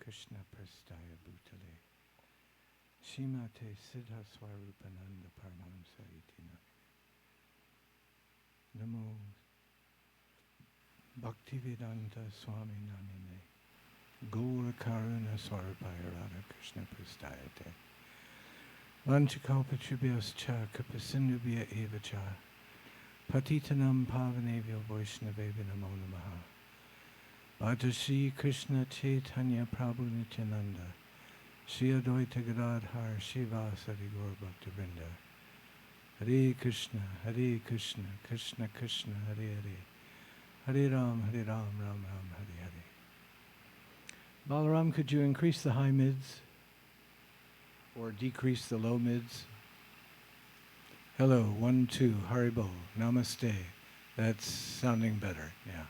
Krishna Prastaya Bhutale Shimate Siddha Swarupananda Paramahamsa Itina Namo Bhaktivedanta Swami Namine Gaura Karuna Swarupaya Radha Krishna Prastayate Vanchakalpachubhyascha Kapasindubhya Evacha Patitanam Pavanebhyo Vaishnavebhyo Namo Namaha Bhaja Krishna Chaitanya Prabhu Nityananda Shri Advaita Gadadhar Shivasari Gaur Bhaktivinoda Hare Krishna, Krishna Krishna, Hare Hare Hare Ram, Ram Ram, Hare Hare. Balaram, could you increase the high mids or decrease the low mids? Hello, 1, 2, Haribol, Namaste. That's sounding better, yeah.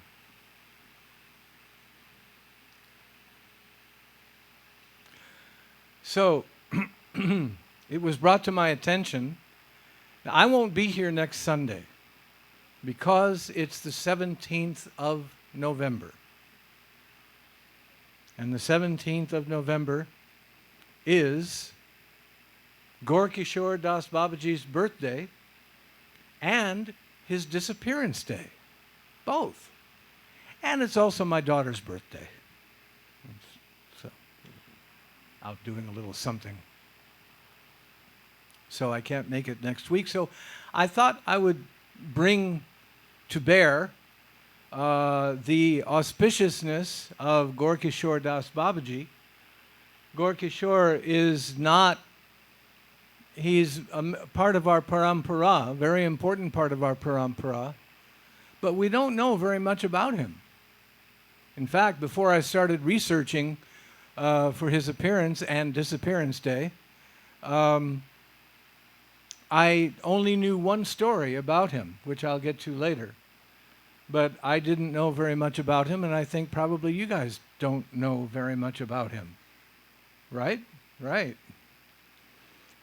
So, it was brought to my attention. Now, I won't be here next Sunday because it's the 17th of November. And the 17th of November is Gaur-Kishore Das Babaji's birthday and his disappearance day. Both. And it's also my daughter's birthday. So, out doing a little something. So I can't make it next week. So I thought I would bring to bear the auspiciousness of Gaur-Kishore Das Babaji. Gaur-Kishore is not, he's a part of our parampara, a very important part of our parampara, but we don't know very much about him. In fact, before I started researching for his appearance and disappearance day, I only knew one story about him, which I'll get to later. But I didn't know very much about him, and I think probably you guys don't know very much about him. Right? Right.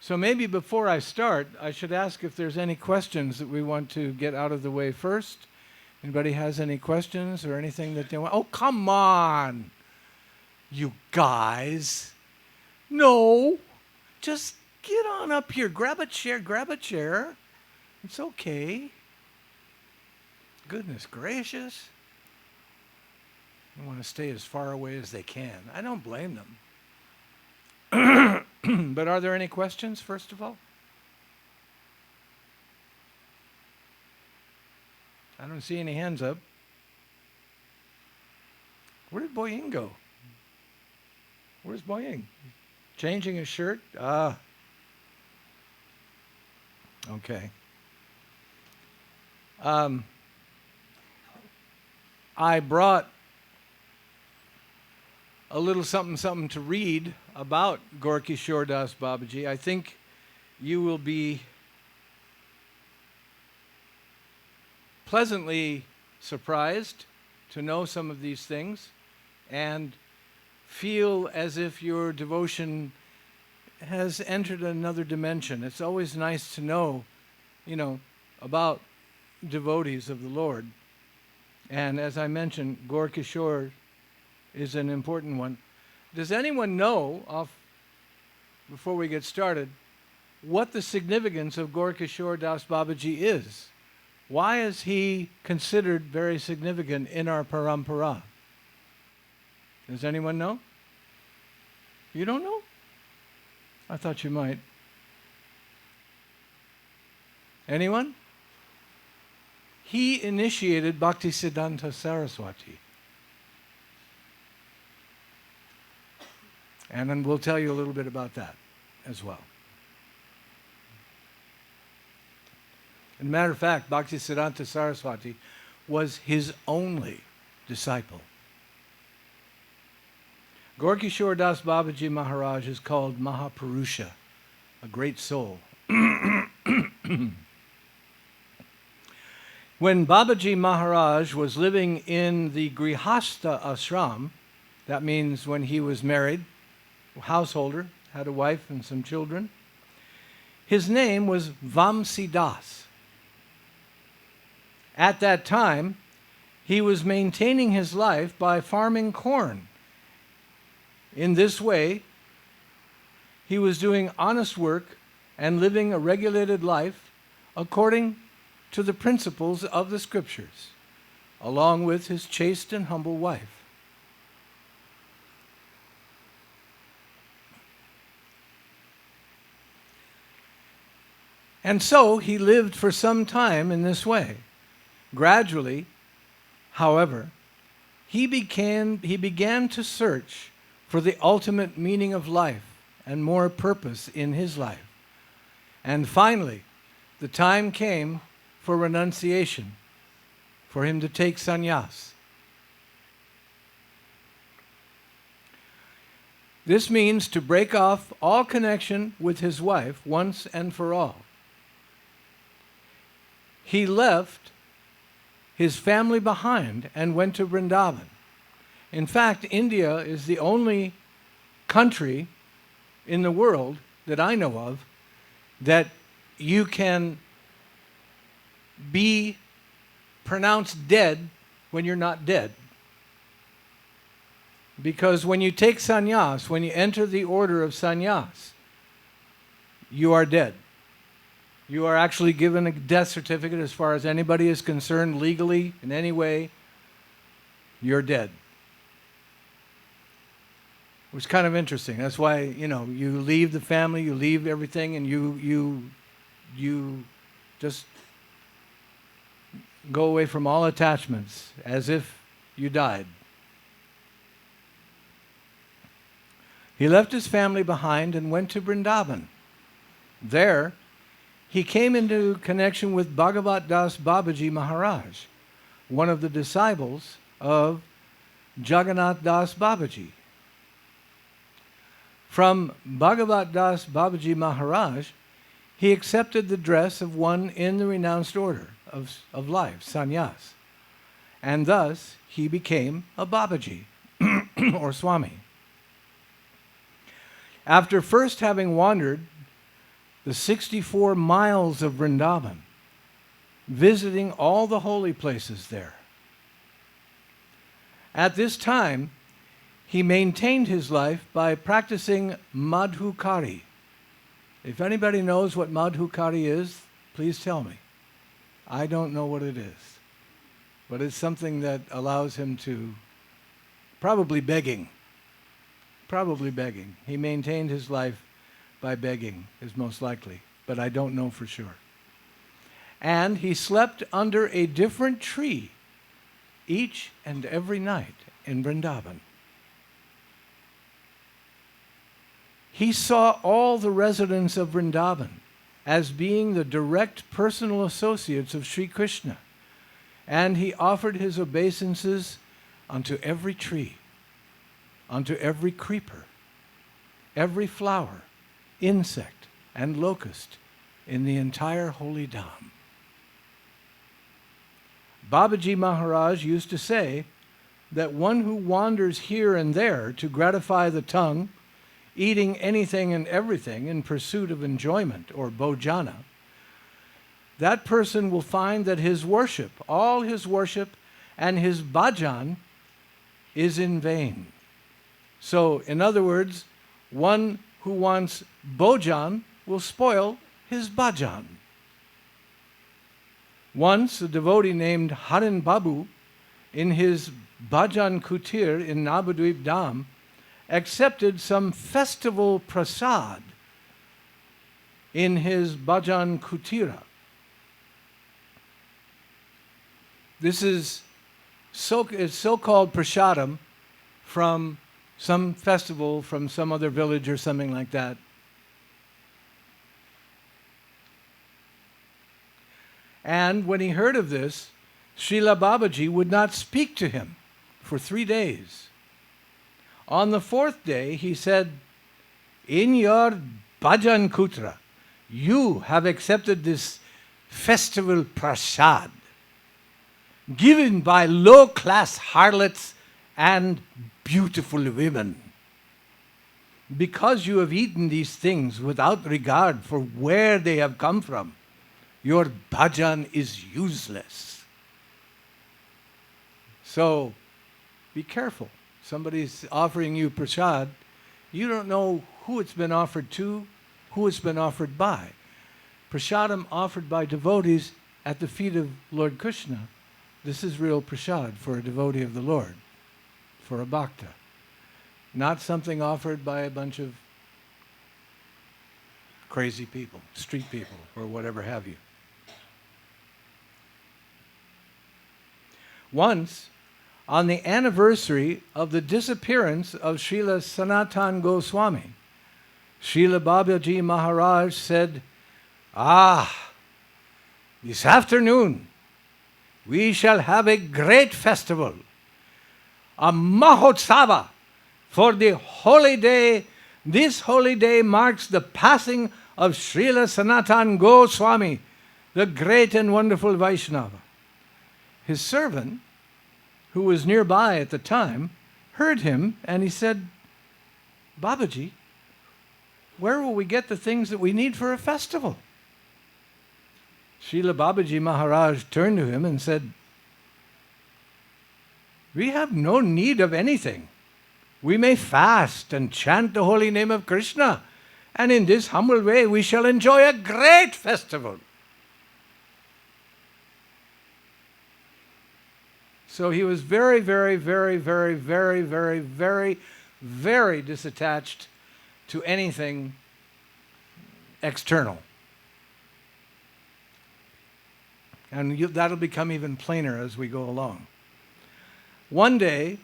So maybe before I start, I should ask if there's any questions that we want to get out of the way first. Anybody has any questions or anything that they want? Oh, come on, you guys. No, just get on up here. Grab a chair. It's okay. Goodness gracious. They want to stay as far away as they can. I don't blame them. But are there any questions, first of all? I don't see any hands up. Where did Boying go? Where's Boying? Changing his shirt? Ah. Okay. I brought a little something to read about Gaur-Kishore Das Babaji. I think you will be pleasantly surprised to know some of these things and feel as if your devotion has entered another dimension. It's always nice to know, about devotees of the Lord. And as I mentioned, Gaur-Kishore is an important one. Does anyone know, before we get started, what the significance of Gaur-Kishore Das Babaji is? Why is he considered very significant in our parampara? Does anyone know? You don't know? I thought you might. Anyone? He initiated Bhaktisiddhanta Saraswati. And then we'll tell you a little bit about that as well. As a matter of fact, Bhaktisiddhanta Saraswati was his only disciple. Gaur-Kishore Das Babaji Maharaj is called Mahapurusha, a great soul. When Babaji Maharaj was living in the Grihastha ashram, that means when he was married, householder, had a wife and some children, his name was Vamsidas. At that time, he was maintaining his life by farming corn In this way, he was doing honest work and living a regulated life according to the principles of the Scriptures, along with his chaste and humble wife. And so he lived for some time in this way. Gradually, however, he began to search for the ultimate meaning of life and more purpose in his life. And finally, the time came for renunciation, for him to take sannyas. This means to break off all connection with his wife once and for all. He left his family behind and went to Vrindavan. In fact, India is the only country in the world that I know of that you can be pronounced dead when you're not dead. Because when you take sannyas, when you enter the order of sannyas, you are dead. You are actually given a death certificate as far as anybody is concerned legally in any way. You're dead. It was kind of interesting. That's why, you leave the family, you leave everything, and you just go away from all attachments as if you died. He left his family behind and went to Vrindavan. There, he came into connection with Bhagavat Das Babaji Maharaj, one of the disciples of Jagannath Das Babaji. From Bhagavat Das Babaji Maharaj, he accepted the dress of one in the renounced order of life, sannyas, and thus he became a Babaji, or Swami. After first having wandered the 64 miles of Vrindavan, visiting all the holy places there. At this time, he maintained his life by practicing Madhukari. If anybody knows what Madhukari is, please tell me. I don't know what it is, but it's something that allows him to, probably begging. He maintained his life by begging, is most likely, but I don't know for sure. And he slept under a different tree each and every night in Vrindavan. He saw all the residents of Vrindavan as being the direct personal associates of Sri Krishna, and he offered his obeisances unto every tree, unto every creeper, every flower, insect, and locust in the entire holy dham. Babaji Maharaj used to say that one who wanders here and there to gratify the tongue, eating anything and everything in pursuit of enjoyment, or bhojana, that person will find that his worship, all his worship and his bhajan, is in vain. So, in other words, one who wants bhojan will spoil his bhajan. Once, a devotee named Haran Babu, in his bhajan kutir in Navadvip Dham, accepted some festival prasad in his bhajan kutira. This is so-called prasadam from some festival from some other village or something like that. And when he heard of this, Srila Babaji would not speak to him for 3 days. On the 4th day, he said, "In your bhajan kutra, you have accepted this festival prasad given by low-class harlots and beautiful women. Because you have eaten these things without regard for where they have come from, your bhajan is useless." So, be careful. Somebody's offering you prasad You don't know who it's been offered to, who it's been offered by. Prasadam offered by devotees at the feet of Lord Krishna. This is real prasad for a devotee of the Lord, for a bhakta. Not something offered by a bunch of crazy people, street people, or whatever have you. Once, on the anniversary of the disappearance of Srila Sanatan Goswami, Srila Babaji Maharaj said, this afternoon we shall have a great festival, a Mahotsava for the holy day. This holy day marks the passing of Srila Sanatan Goswami, the great and wonderful Vaishnava. His servant, who was nearby at the time, heard him and he said, Babaji, where will we get the things that we need for a festival? Srila Babaji Maharaj turned to him and said, we have no need of anything. We may fast and chant the holy name of Krishna, and in this humble way we shall enjoy a great festival. So he was very, very, very, very, very, very, very, very disattached to anything external. And that'll become even plainer as we go along. One day,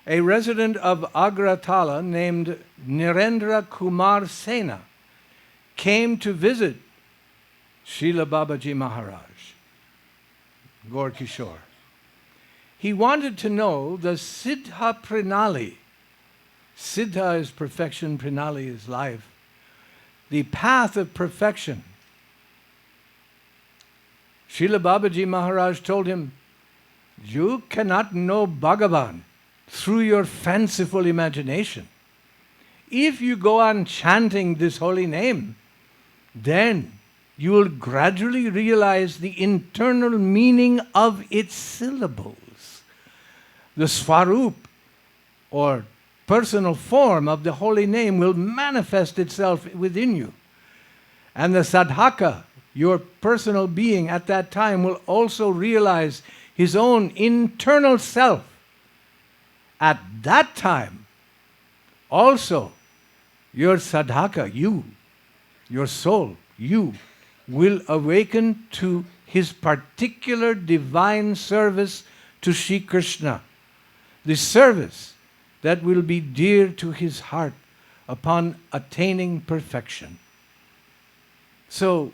a resident of Agratala named Nirendra Kumar Sena came to visit Srila Babaji Maharaj, Gaur Kishore. He wanted to know the Siddha Pranali. Siddha is perfection, Pranali is life. The path of perfection. Srila Babaji Maharaj told him, you cannot know Bhagavan through your fanciful imagination. If you go on chanting this holy name, then you will gradually realize the internal meaning of its syllables. The Svarup, or personal form of the holy name, will manifest itself within you. And the Sadhaka, your personal being at that time, will also realize his own internal self. At that time, also, your Sadhaka, you, your soul, you, will awaken to his particular divine service to Sri Krishna, the service that will be dear to his heart upon attaining perfection. So,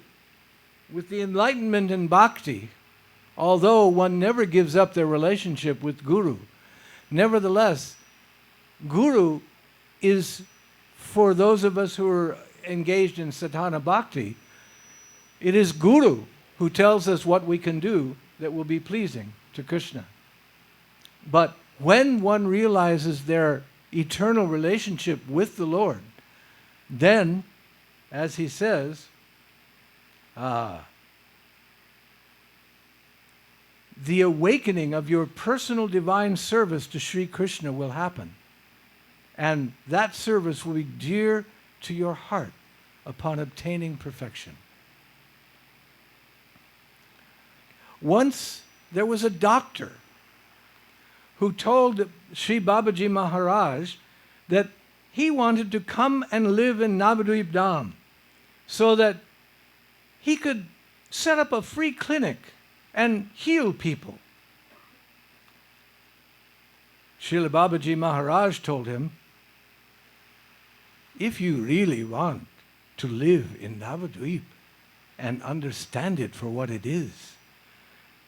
with the enlightenment and bhakti, although one never gives up their relationship with Guru, nevertheless, Guru is, for those of us who are engaged in sadhana bhakti, it is Guru who tells us what we can do that will be pleasing to Krishna. But when one realizes their eternal relationship with the Lord, then, as he says, the awakening of your personal divine service to Sri Krishna will happen. And that service will be dear to your heart upon obtaining perfection. Once there was a doctor who told Sri Babaji Maharaj that he wanted to come and live in Navadvip Dham so that he could set up a free clinic and heal people. Srila Babaji Maharaj told him, if you really want to live in Navadvip and understand it for what it is,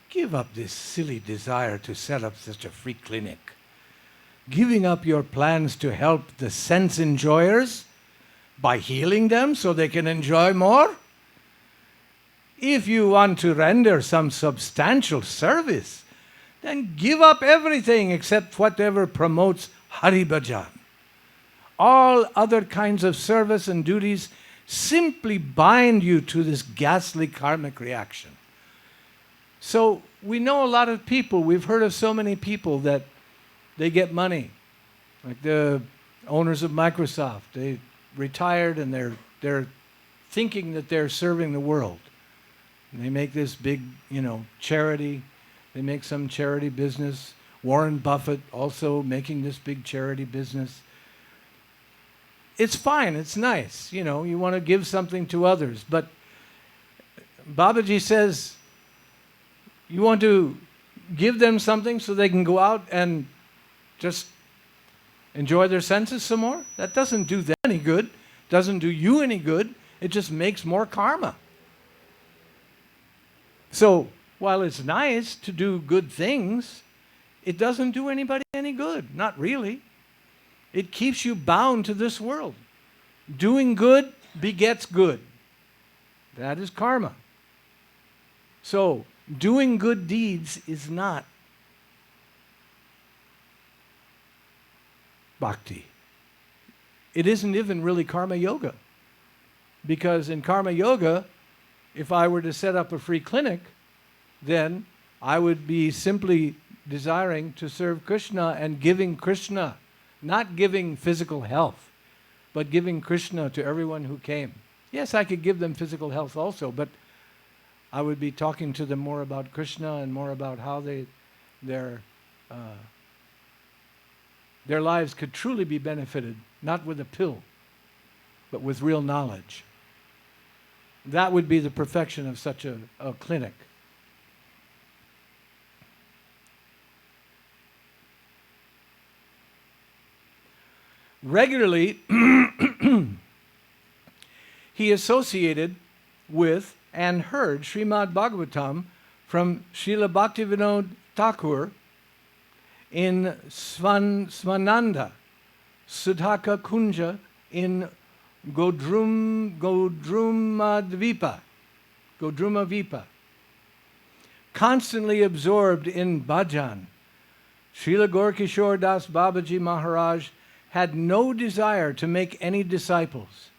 give up this silly desire to set up such a free clinic. Giving up your plans to help the sense enjoyers by healing them so they can enjoy more? If you want to render some substantial service, then give up everything except whatever promotes Hari Bhajan. All other kinds of service and duties simply bind you to this ghastly karmic reaction. So we know a lot of people, we've heard of so many people that they get money Like the owners of Microsoft, they retired and they're thinking that they're serving the world. And they make this big, charity. They make some charity business. Warren Buffett also making this big charity business. It's fine, it's nice, you want to give something to others. But Babaji says, you want to give them something so they can go out and just enjoy their senses some more? That doesn't do them any good, doesn't do you any good. It just makes more karma. So while it's nice to do good things, it doesn't do anybody any good. Not really. It keeps you bound to this world. Doing good begets good. That is karma. So doing good deeds is not bhakti. It isn't even really karma yoga. Because in karma yoga, if I were to set up a free clinic, then I would be simply desiring to serve Krishna and giving Krishna, not giving physical health, but giving Krishna to everyone who came. Yes, I could give them physical health also, but I would be talking to them more about Krishna and more about how their lives could truly be benefited, not with a pill, but with real knowledge. That would be the perfection of such a clinic. Regularly, he associated with and heard Srimad Bhagavatam from Srila Bhaktivinoda Thakur in Svananda, Sudhaka Kunja in Godrumavipa. Constantly absorbed in bhajan, Srila Gaurkishore Das Babaji Maharaj had no desire to make any disciples.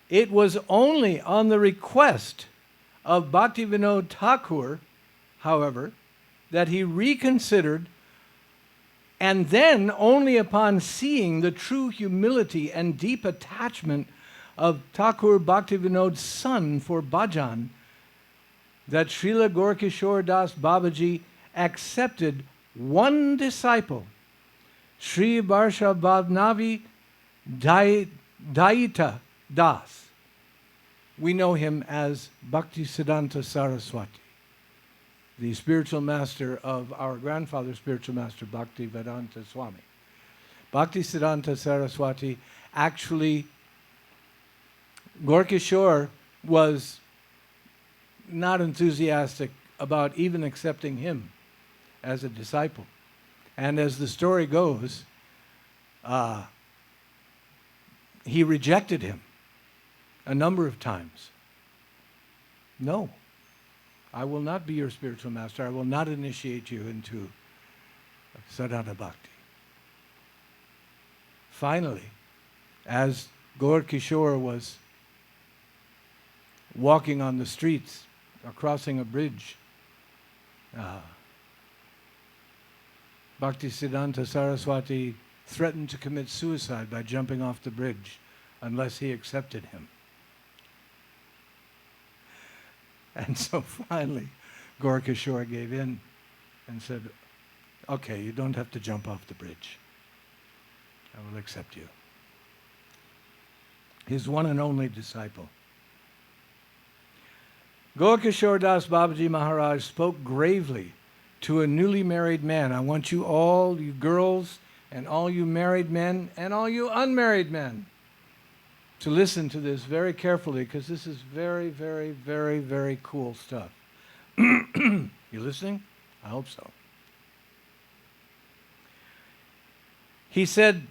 It was only on the request of Bhaktivinoda Thakur, however, that he reconsidered, and then only upon seeing the true humility and deep attachment of Thakur Bhaktivinoda's son for bhajan, that Srila Gaurkishore Das Babaji accepted one disciple, Sri Varshabhavnavi Daita Das. We know him as Bhaktisiddhanta Saraswati, the spiritual master of our grandfather, spiritual master Bhaktivedanta Swami. Bhaktisiddhanta Saraswati, actually, Gaurkishore was not enthusiastic about even accepting him as a disciple. And as the story goes, he rejected him a number of times. No, I will not be your spiritual master. I will not initiate you into sadhana bhakti. Finally, as Gaurkishore was walking on the streets or crossing a bridge, Bhaktisiddhanta Saraswati threatened to commit suicide by jumping off the bridge unless he accepted him. And so finally, Gaurkishore gave in and said, okay, you don't have to jump off the bridge. I will accept you. His one and only disciple. Gaurkishore Das Babaji Maharaj spoke gravely to a newly married man. I want you all, you girls, and all you married men, and all you unmarried men, to listen to this very carefully, because this is very, very, very, very cool stuff. You listening? I hope so. He said,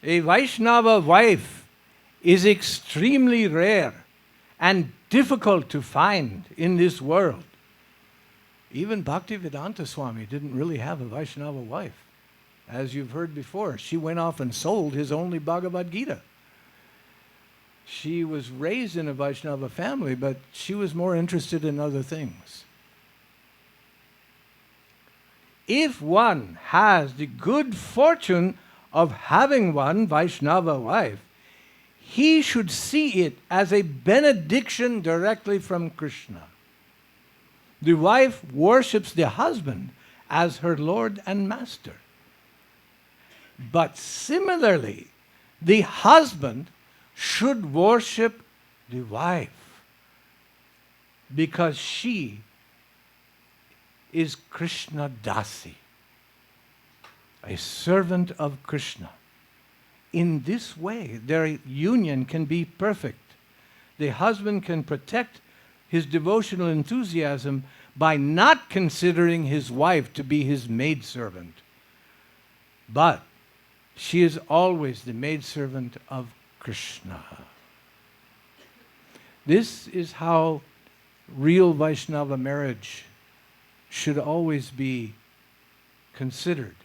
a Vaishnava wife is extremely rare and difficult to find in this world. Even Bhaktivedanta Swami didn't really have a Vaishnava wife. As you've heard before, she went off and sold his only Bhagavad Gita. She was raised in a Vaishnava family, but she was more interested in other things. If one has the good fortune of having one Vaishnava wife, he should see it as a benediction directly from Krishna. The wife worships the husband as her Lord and Master. But similarly, the husband should worship the wife because she is Krishna Dasi, a servant of Krishna. In this way, their union can be perfect. The husband can protect his devotional enthusiasm by not considering his wife to be his maidservant. But she is always the maidservant of Krishna. This is how real Vaishnava marriage should always be considered.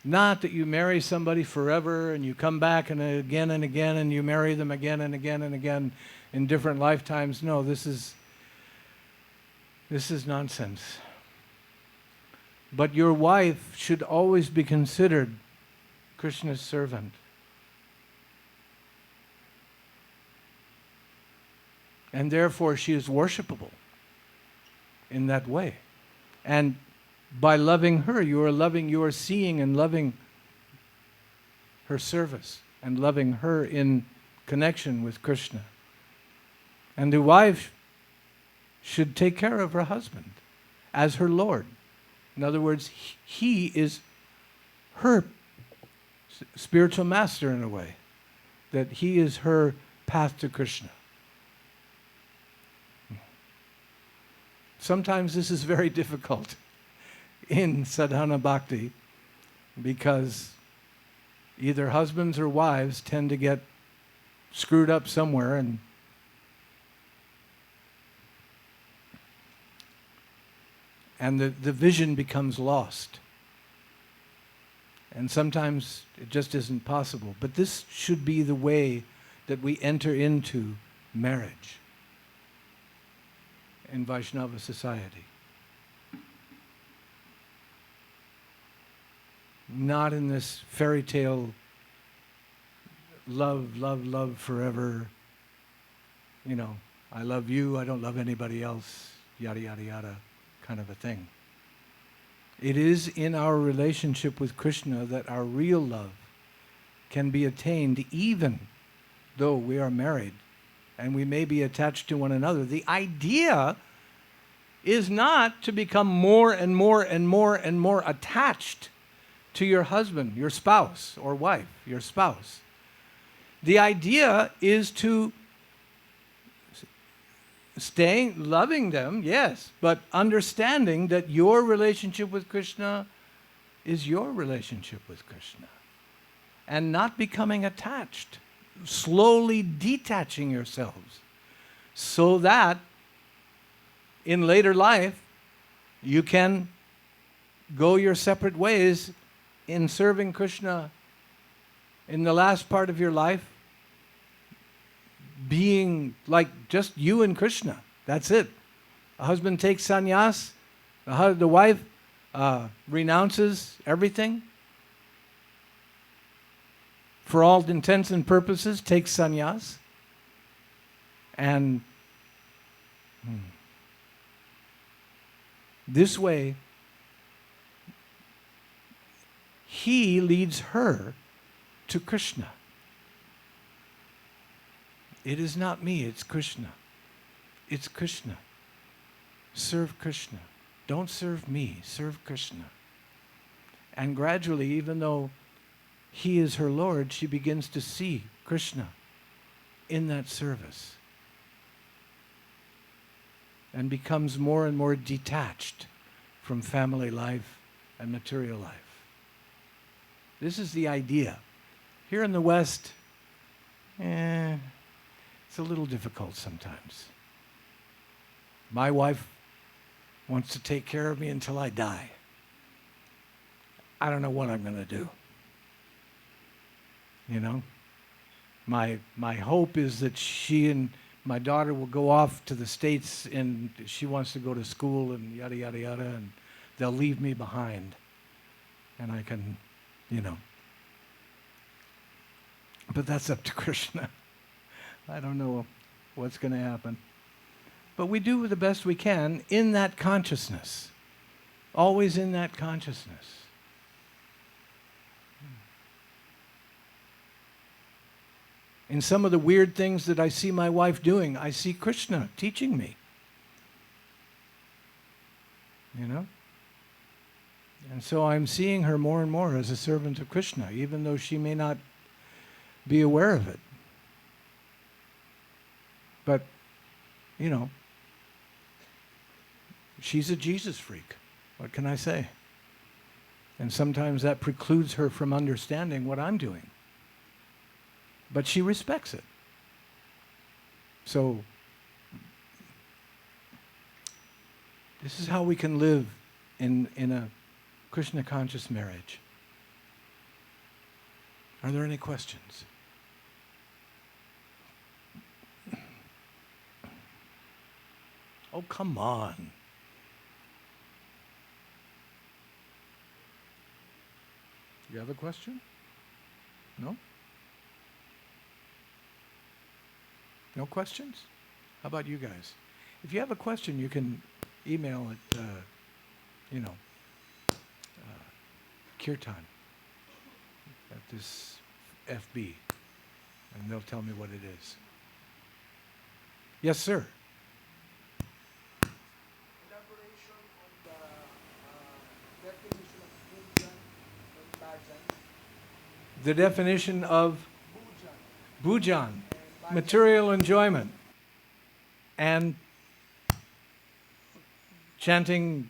Not that you marry somebody forever and you come back and again and you marry them again and again and again in different lifetimes. No, this is nonsense. But your wife should always be considered Krishna's servant. And therefore she is worshipable in that way. And by loving her, you are seeing and loving her service and loving her in connection with Krishna. And the wife should take care of her husband as her Lord. In other words, he is her spiritual master in a way, that he is her path to Krishna. Sometimes this is very difficult in sadhana bhakti because either husbands or wives tend to get screwed up somewhere and the vision becomes lost. And sometimes it just isn't possible. But this should be the way that we enter into marriage in Vaishnava society. Not in this fairy tale love, love, love forever. You know, I love you, I don't love anybody else, yada, yada, yada, kind of a thing. It is in our relationship with Krishna that our real love can be attained even though we are married and we may be attached to one another. The idea is not to become more and more and more and more attached to your husband, your spouse, or wife, your spouse. The idea is to stay loving them, yes, but understanding that your relationship with Krishna is your relationship with Krishna. And not becoming attached, slowly detaching yourselves, so that in later life you can go your separate ways in serving Krishna in the last part of your life, being like just you and Krishna. That's it. A husband takes sannyas, the wife renounces everything. For all intents and purposes, takes sannyas. And this way, he leads her to Krishna. It is not me, it's Krishna. It's Krishna. Serve Krishna. Don't serve me, serve Krishna. And gradually, even though he is her Lord, she begins to see Krishna in that service and becomes more and more detached from family life and material life. This is the idea. Here in the West, it's a little difficult sometimes. My wife wants to take care of me until I die. I don't know what I'm going to do. You know? My hope is that she and my daughter will go off to the States and she wants to go to school and yada, yada, yada, and they'll leave me behind. And I can, you know, But that's up to Krishna. I don't know what's going to happen. But we do the best we can in that consciousness. Always in that consciousness. In some of the weird things that I see my wife doing, I see Krishna teaching me. You know? And so I'm seeing her more and more as a servant of Krishna, even though she may not be aware of it. But, you know, she's a Jesus freak. What can I say? And sometimes that precludes her from understanding what I'm doing. But she respects it. So, this is how we can live in a Krishna conscious marriage. Are there any questions? Oh, come on. You have a question? No? No questions? How about you guys? If you have a question, you can email it, Kirtan at this FB, and they'll tell me what it is. Yes, sir. Elaboration on the definition of Bhujan and Bhajan. The definition of Bhujan bhujan, and Bhajan. material enjoyment, and chanting,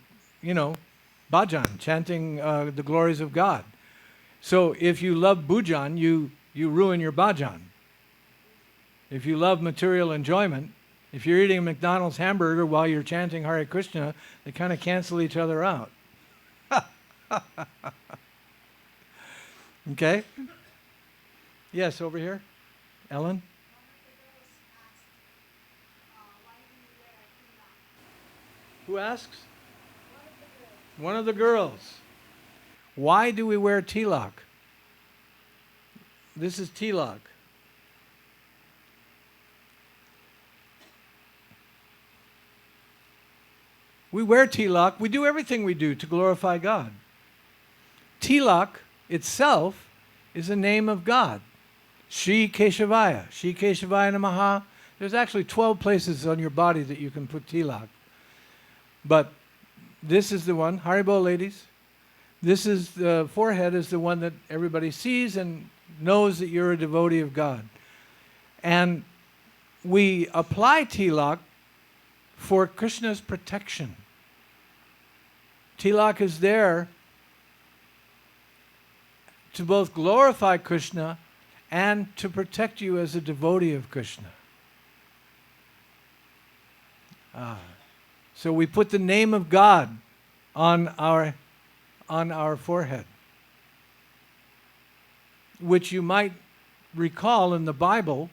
bhajan, chanting the glories of God. So if you love bhujan, you ruin your bhajan. If you love material enjoyment, if you're eating a McDonald's hamburger while you're chanting Hare Krishna, they kind of cancel each other out. Okay? Yes, over here. Ellen? Who asks? One of the girls. Why do we wear tilak? This is tilak. We wear tilak. We do everything we do to glorify God. Tilak itself is a name of God. Shri Keshavaya. Shri Keshavaya Namaha. There's actually 12 places on your body that you can put tilak. But this is the one. Haribol, ladies. This is the forehead is the one that everybody sees and knows that you're a devotee of God. And we apply tilak for Krishna's protection. Tilak is there to both glorify Krishna and to protect you as a devotee of Krishna. So we put the name of God on our forehead, which you might recall in the Bible.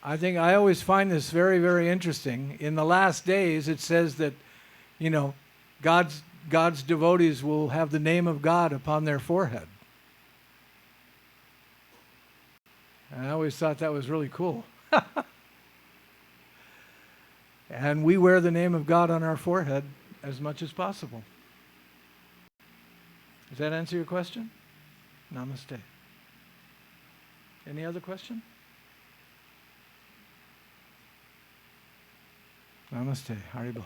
I always find this very, very interesting. In the last days, it says that, God's devotees will have the name of God upon their forehead. And I always thought that was really cool. And we wear the name of God on our forehead as much as possible. Does that answer your question? Namaste. Any other question? Namaste. Haribol.